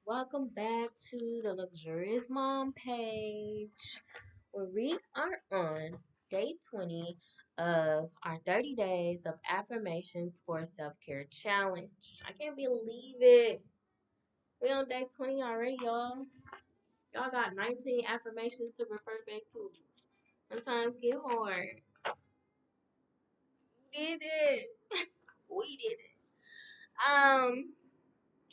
Welcome back to the Luxurious Mom page where we are on day 20 of our 30 days of affirmations for self care challenge. I can't believe it. We on day 20 already, y'all. Y'all got 19 affirmations to refer back to. Sometimes get hard. Did it. We did it.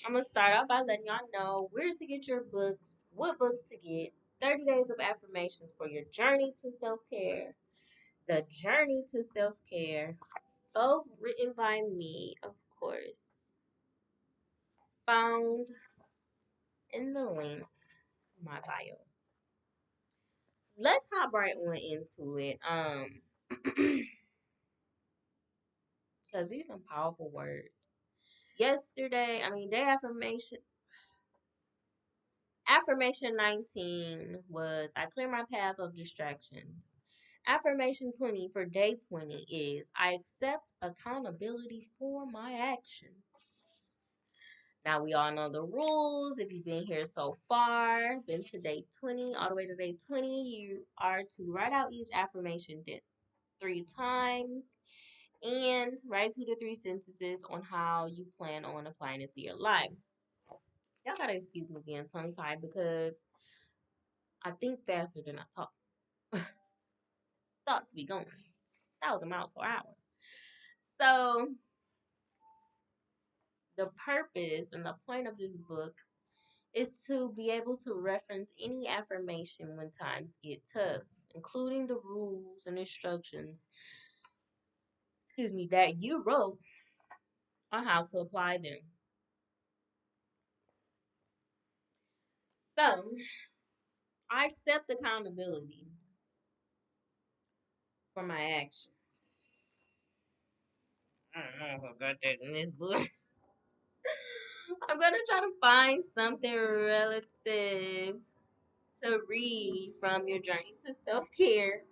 I'm gonna start off by letting y'all know where to get your books, what books to get, 30 days of affirmations for your journey to self-care, the journey to self-care, both written by me, of course, found in the link in my bio. Let's hop right on into it. Because these are powerful words. Day affirmation 19 was I clear my path of distractions. Affirmation 20 for day 20 is I accept accountability for my actions. Now we all know the rules. If you've been here so far, been to day 20, all the way to day 20, you are to write out each affirmation 3 times and write 2 to 3 sentences on how you plan on applying it to your life. Y'all gotta excuse me being tongue tied because I think faster than I talk. Thoughts be going 1,000 miles per hour. So the purpose and the point of this book is to be able to reference any affirmation when times get tough, including the rules and instructions, that you wrote on how to apply them. So I accept accountability for my actions. I don't know if I got that in this book. I'm gonna try to find something relative to read from your journey to self care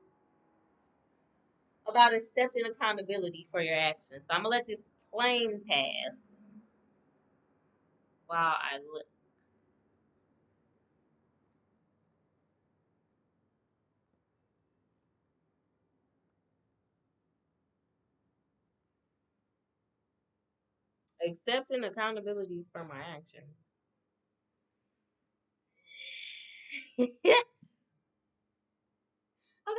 about accepting accountability for your actions. So I'm gonna let this plane pass while I look. Accepting accountabilities for my actions.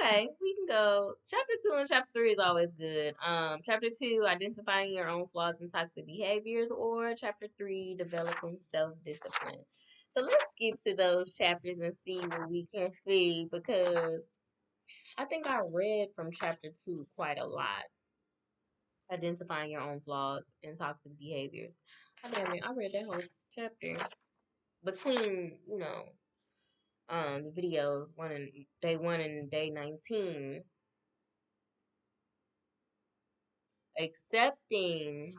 Okay, we can go. Chapter 2 and chapter 3 is always good. Chapter 2, identifying your own flaws and toxic behaviors, or chapter 3, developing self-discipline. So let's skip to those chapters and see what we can see because I think I read from chapter 2 quite a lot. Identifying your own flaws and toxic behaviors. I read that whole chapter between, the videos day 1 and day 19. Accepting,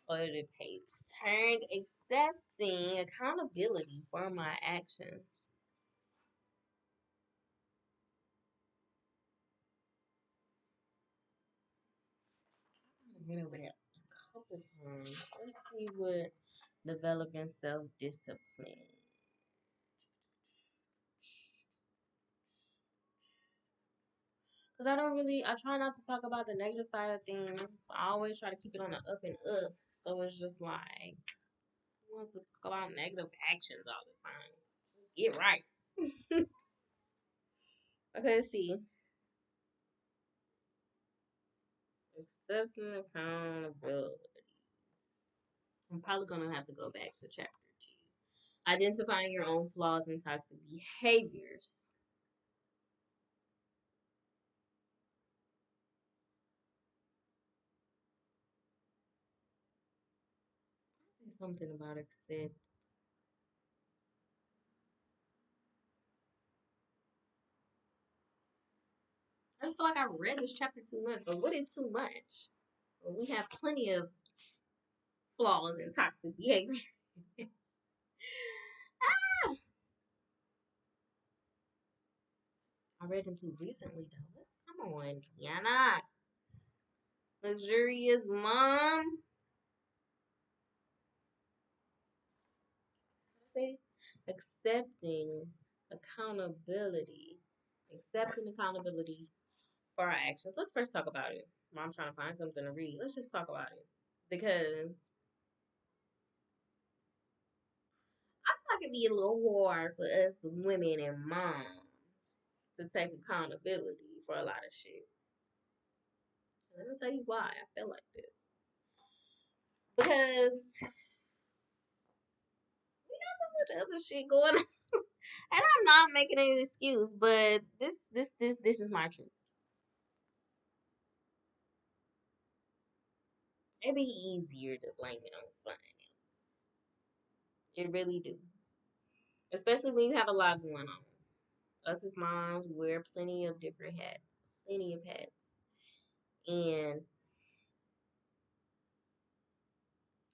or the page turned, accepting accountability for my actions. I've been over that a couple times. Let's see what developing self-discipline. Because I try not to talk about the negative side of things. I always try to keep it on the up and up. So it's just like, I want to talk about negative actions all the time. Get right. Okay, let's see. Accepting accountability. I'm probably going to have to go back to chapter G. Identifying your own flaws and toxic behaviors. I say something about accept. I just feel like I read this chapter too much, but what is too much? Well, we have plenty of flaws and toxic behaviors. I read them too recently though. Come on, Kiana. Luxurious mom. say? Accepting accountability. Accepting accountability for our actions. Let's first talk about it. I'm trying to find something to read. Let's just talk about it. Because I feel like it'd be a little hard for us women and moms to take accountability for a lot of shit. Let me tell you why I feel like this. Because so much other shit going on. And I'm not making any excuse, but this is my truth. It'd be easier to blame it on someone else. It really do. Especially when you have a lot going on. Us as moms wear plenty of different hats. Plenty of hats. And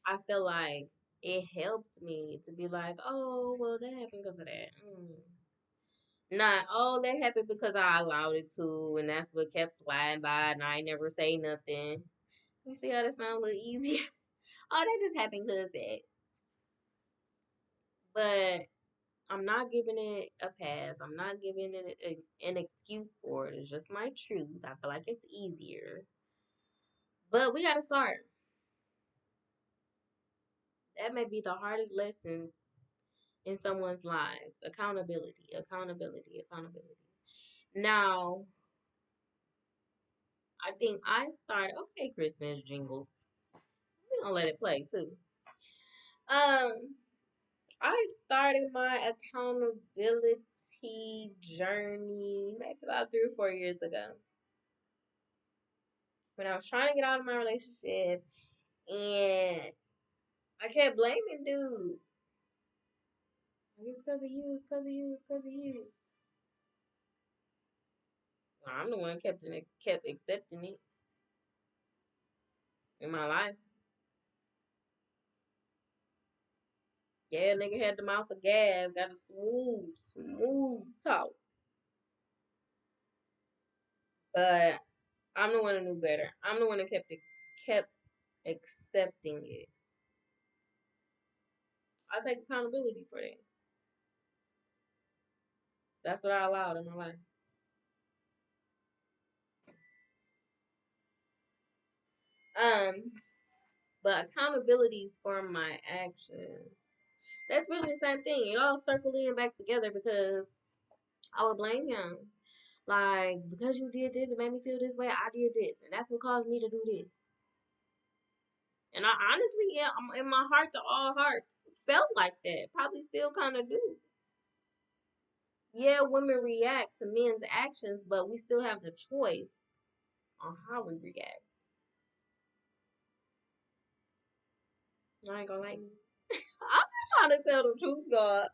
I feel like it helped me to be like, oh, well, that happened because of that. Not, oh, that happened because I allowed it to, and that's what kept sliding by, and I never say nothing. You see how that sounds a little easier? Oh, that just happened because that. But I'm not giving it a pass. I'm not giving it an excuse for it. It's just my truth. I feel like it's easier. But we got to start. That may be the hardest lesson in someone's lives. Accountability, accountability, accountability. Now, I think I started, okay, Christmas jingles. We're going to let it play too. Um, I started my accountability journey maybe about 3 or 4 years ago when I was trying to get out of my relationship and I kept blaming dude. Like, it's because of you, it's because of you, it's because of you. Well, I'm the one kept accepting it in my life. Yeah, nigga had the mouth of Gab, got a smooth talk. But I'm the one who knew better. I'm the one that kept accepting it. I take accountability for that. That's what I allowed in my life. Um, but accountability for my actions. That's really the same thing. It all circled in back together because I would blame him. Like, because you did this, it made me feel this way, I did this. And that's what caused me to do this. And I honestly, yeah, I'm in my heart to all hearts, felt like that. Probably still kind of do. Yeah, women react to men's actions, but we still have the choice on how we react. I ain't gonna like me. I'm just trying to tell the truth, God.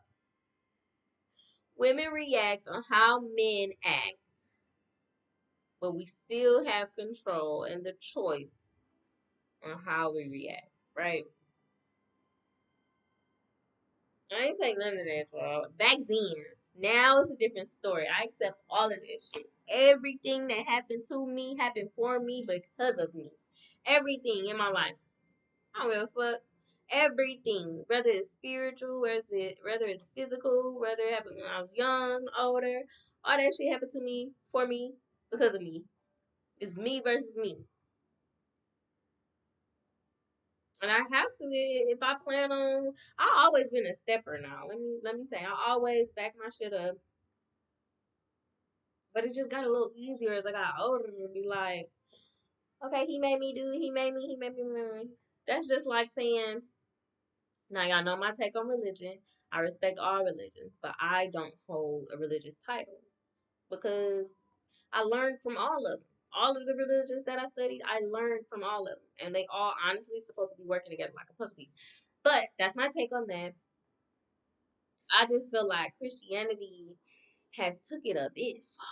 Women react on how men act, but we still have control and the choice on how we react, right? I ain't take none of that, y'all. Back then. Now it's a different story. I accept all of this shit. Everything that happened to me happened for me because of me. Everything in my life. I don't give a fuck. Everything, whether it's spiritual, whether it's physical, whether it happened when I was young, older, all that shit happened to me for me because of me. It's me versus me, and I have to if I plan on. I always been a stepper now. Let me say I always back my shit up, but it just got a little easier as I got older to be like, okay, he made me do it. He made me. That's just like saying, now y'all know my take on religion. I respect all religions, but I don't hold a religious title because I learned from all of them. All of the religions that I studied, I learned from all of them, and they all honestly supposed to be working together like a puzzle piece. But that's my take on that. I just feel like Christianity has took it a bit far.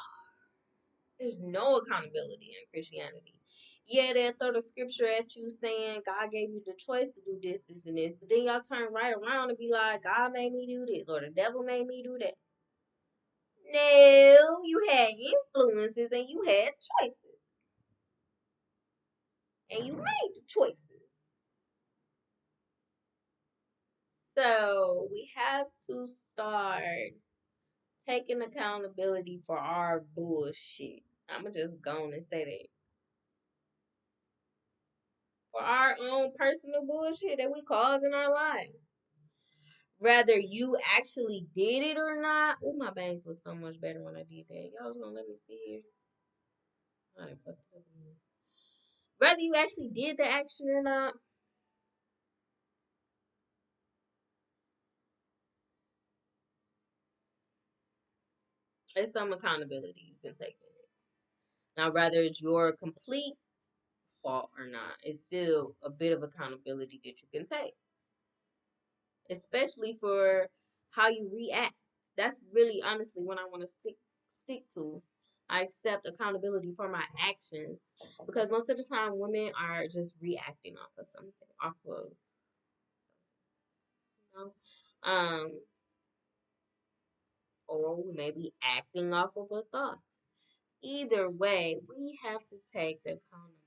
There's no accountability in Christianity. Yeah, they'll throw the scripture at you saying God gave you the choice to do this, this, and this. But then y'all turn right around and be like, God made me do this or the devil made me do that. No, you had influences and you had choices. And you made the choices. So we have to start taking accountability for our bullshit. I'ma just go on and say that. For our own personal bullshit that we cause in our life. Whether you actually did it or not. Oh, my bangs look so much better when I did that. Y'all was gonna let me see here. I done fucked up again. Whether you actually did the action or not, it's some accountability you can take in it. Now, whether it's your complete fault or not, it's still a bit of accountability that you can take, especially for how you react. That's really honestly what I want to stick to. I accept accountability for my actions because most of the time women are just reacting off of something, off of you know, or we may be acting off of a thought. Either way, we have to take the accountability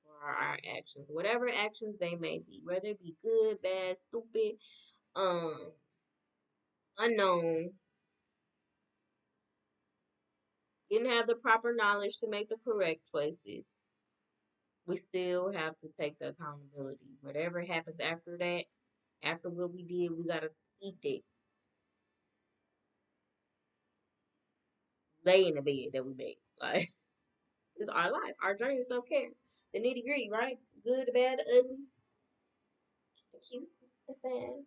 for our actions, whatever actions they may be, whether it be good, bad, stupid, um, unknown, didn't have the proper knowledge to make the correct choices. We still have to take the accountability. Whatever happens after that, after what we did, we gotta eat it. Lay in the bed that we made. Like it's our life, our journey of self care. The nitty gritty, right? Good, the bad, the ugly, the cute, the sad.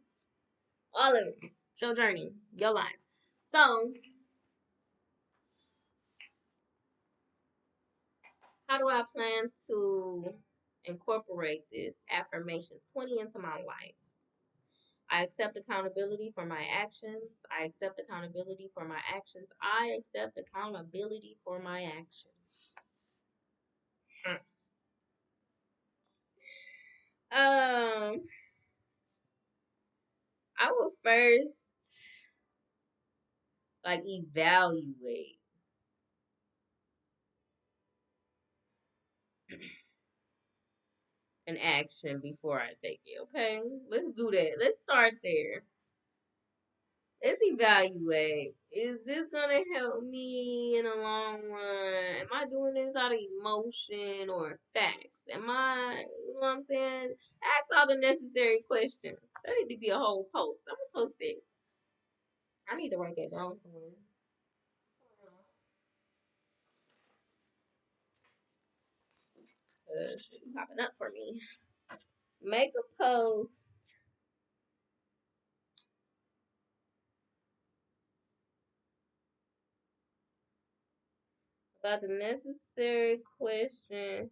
All of it. It's your journey, your life. So, how do I plan to incorporate this affirmation 20 into my life? I accept accountability for my actions. I accept accountability for my actions. I accept accountability for my actions. Um, I will first like evaluate an action before I take it. Okay, let's do that. Let's start there. Let's evaluate. Is this gonna help me in the long run? Am I doing this out of emotion or facts? Am I, you know what I'm saying? Ask all the necessary questions. That need to be a whole post. I'm gonna post it. I need to write that down somewhere. It's popping up for me. Make a post about the necessary questions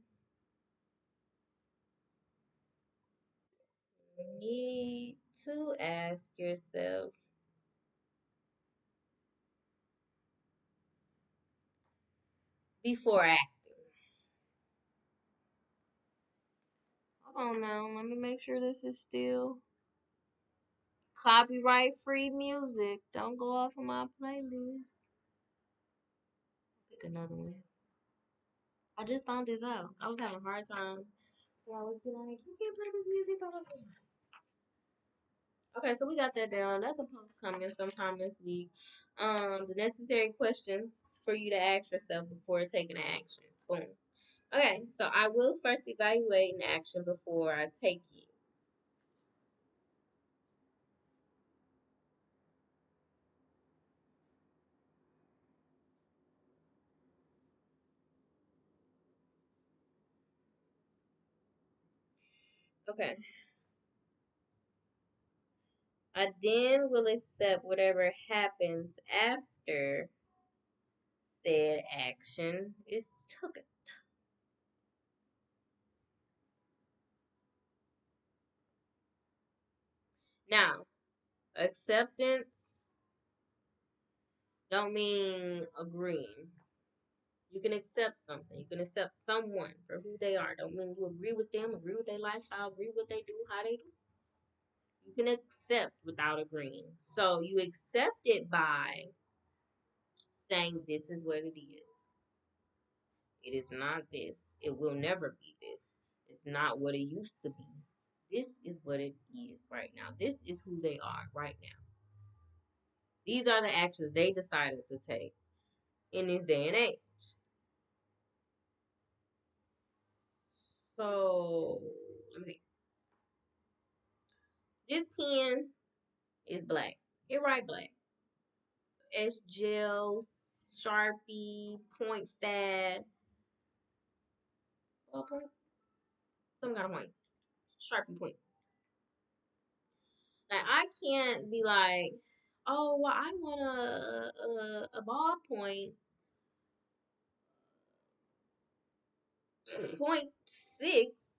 you need to ask yourself before acting. Hold on now, let me make sure this is still copyright free music. Don't go off of my playlist. Pick another one. I just found this out. I was having a hard time. I always be like, you can't play this music. Blah, blah, blah. Okay, so we got that down. That's a post coming sometime this week. The necessary questions for you to ask yourself before taking action. Boom. Okay, so I will first evaluate an action before I take it. Okay. I then will accept whatever happens after said action is taken. Now, acceptance don't mean agreeing. You can accept something. You can accept someone for who they are. Don't mean you agree with them, agree with their lifestyle, agree with what they do, how they do. You can accept without agreeing. So you accept it by saying this is what it is. It is not this. It will never be this. It's not what it used to be. This is what it is right now. This is who they are right now. These are the actions they decided to take in this day and age. So, let me see. This pen is black. It write black. S gel, Sharpie, point fab. What point? Some kind of point. Sharpie point. Like I can't be like, oh well, I want a ballpoint .6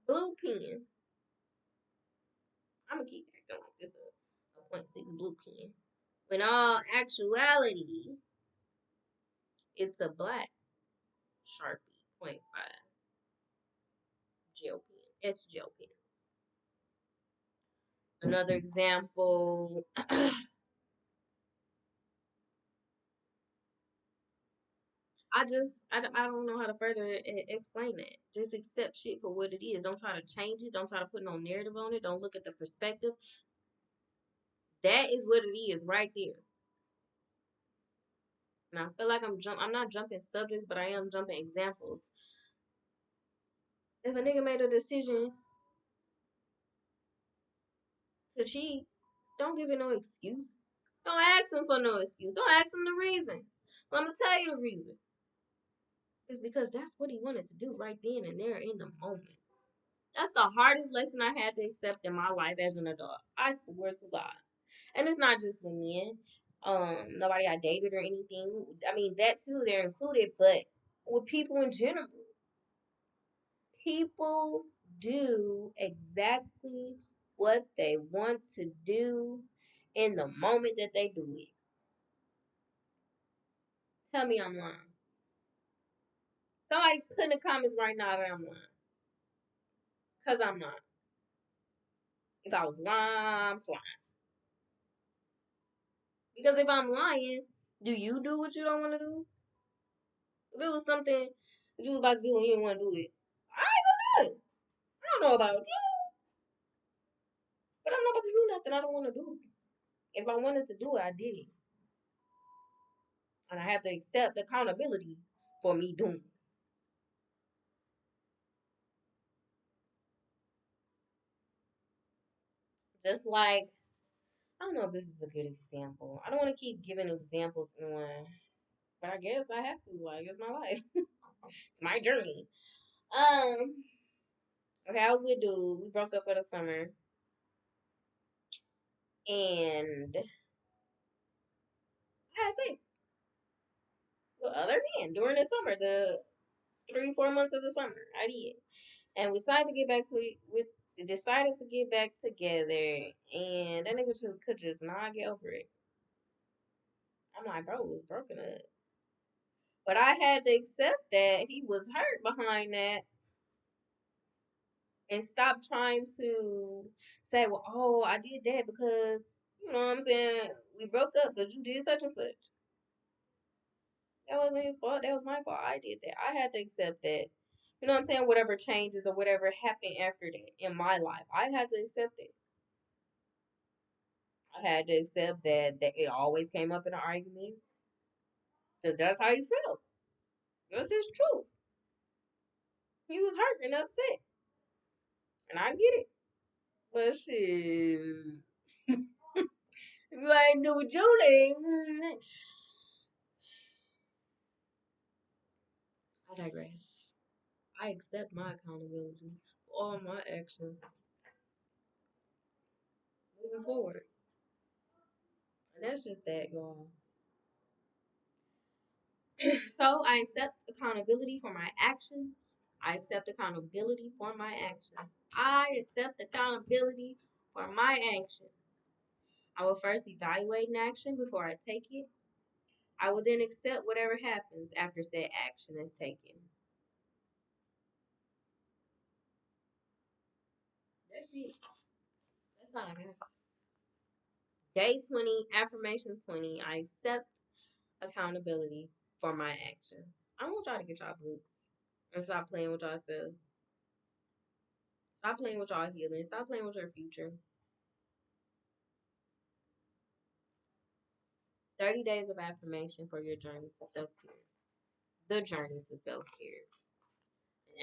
blue pen. I'm gonna keep acting like this a .6 blue pen. When all actuality, it's a black Sharpie .5 gel pen, S gel pen. Another example. I don't know how to further explain that. Just accept shit for what it is. Don't try to change it. Don't try to put no narrative on it. Don't look at the perspective. That is what it is right there. And I feel like I'm not jumping subjects, but I am jumping examples. If a nigga made a decision to cheat, don't give it no excuse. Don't ask him for no excuse. Don't ask him the reason. Well, I'm gonna tell you the reason. It's because that's what he wanted to do right then and there in the moment. That's the hardest lesson I had to accept in my life as an adult. I swear to God. And it's not just with men. Nobody I dated or anything. I mean that too, they're included, but with people in general. People do exactly what they want to do in the moment that they do it. Tell me I'm lying. Somebody put in the comments right now that I'm lying. Because I'm not. If I was lying, I'm lying. Because if I'm lying, do you do what you don't want to do? If it was something that you was about to do and you didn't want to do it, I ain't gonna do it. I don't know about you, but I'm not about to do nothing I don't want to do. If I wanted to do it, I did it. And I have to accept accountability for me doing it. Just like, I don't know if this is a good example. I don't want to keep giving examples on, but I guess I have to. Like, it's my life. It's my journey. Um, okay, I was with dude. We broke up for the summer. And I had sex with other men during the summer, the 3, 4 months of the summer. I did. And we decided to get back to with decided to get back together, and that nigga just could just not get over it. I'm like, bro, it was broken up. But I had to accept that he was hurt behind that and stop trying to say, well, oh, I did that because, you know what I'm saying, we broke up because you did such and such. That wasn't his fault. That was my fault. I did that. I had to accept that. You know what I'm saying? Whatever changes or whatever happened after that in my life, I had to accept it. I had to accept that it always came up in an argument. Because that's how he felt. That's his truth. He was hurt and upset. And I get it. But shit. You ain't do what you did. I digress. I accept my accountability for all my actions moving forward. And that's just that, y'all. So I accept accountability for my actions. I accept accountability for my actions. I accept accountability for my actions. I will first evaluate an action before I take it. I will then accept whatever happens after said action is taken. That's it. That's all I got. Day 20, affirmation 20. I accept accountability for my actions. I want y'all to get y'all books and stop playing with yourselves. Stop playing with y'all healing. Stop playing with your future. 30 days of affirmation for your journey to self-care. The journey to self-care.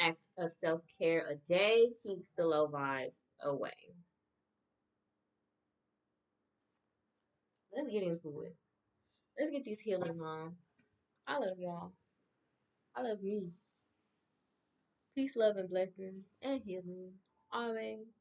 An act of self-care a day keeps the low vibes away. Let's get into it. Let's get these healing moms. I love y'all. I love me. Peace, love, and blessings and healing always.